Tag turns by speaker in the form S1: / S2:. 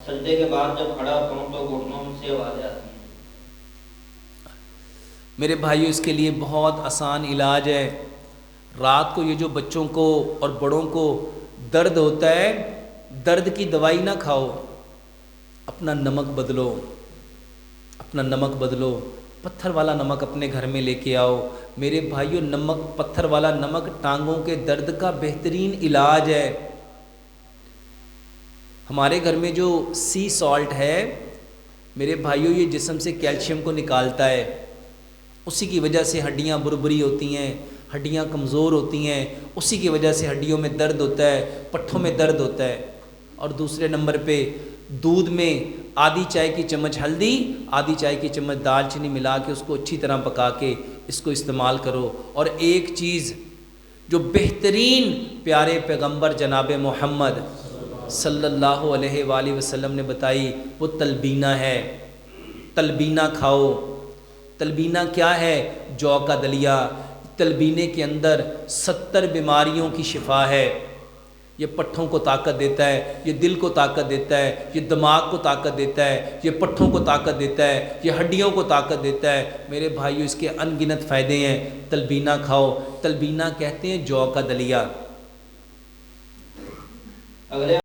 S1: سجدے کے بعد جب کھڑا ہوتا ہوں تو گھٹنوں سے آوازیں آتی ہیں۔
S2: میرے بھائیو اس کے لیے بہت آسان علاج ہے۔ رات کو یہ جو بچوں کو اور بڑوں کو درد ہوتا ہے، درد کی دوائی نہ کھاؤ، اپنا نمک بدلو، اپنا نمک بدلو، پتھر والا نمک اپنے گھر میں لے کے آؤ۔ میرے بھائیو نمک، پتھر والا نمک ٹانگوں کے درد کا بہترین علاج ہے۔ ہمارے گھر میں جو سی سالٹ ہے میرے بھائیو، یہ جسم سے کیلشیم کو نکالتا ہے، اسی کی وجہ سے ہڈیاں بربری ہوتی ہیں، ہڈیاں کمزور ہوتی ہیں، اسی کی وجہ سے ہڈیوں میں درد ہوتا ہے، پٹھوں میں درد ہوتا ہے۔ اور دوسرے نمبر پہ دودھ میں آدھی چائے کی چمچ ہلدی، آدھی چائے کی چمچ دال چینی ملا کے اس کو اچھی طرح پکا کے اس کو استعمال کرو۔ اور ایک چیز جو بہترین پیارے پیغمبر جناب محمد صلی اللہ علیہ وآلہ وسلم نے بتائی، وہ تلبینہ ہے۔ تلبینہ کھاؤ۔ تلبینہ کیا ہے؟ جو کا دلیا۔ تلبینے کے اندر 70 بیماریوں کی شفا ہے۔ یہ پٹھوں کو طاقت دیتا ہے، یہ دل کو طاقت دیتا ہے، یہ دماغ کو طاقت دیتا ہے، یہ پٹھوں کو طاقت دیتا ہے، یہ ہڈیوں کو طاقت دیتا ہے۔ میرے بھائیو اس کے ان گنت فائدے ہیں۔ تلبینہ کھاؤ۔ تلبینہ کہتے ہیں جو کا دلیا۔
S1: اگلے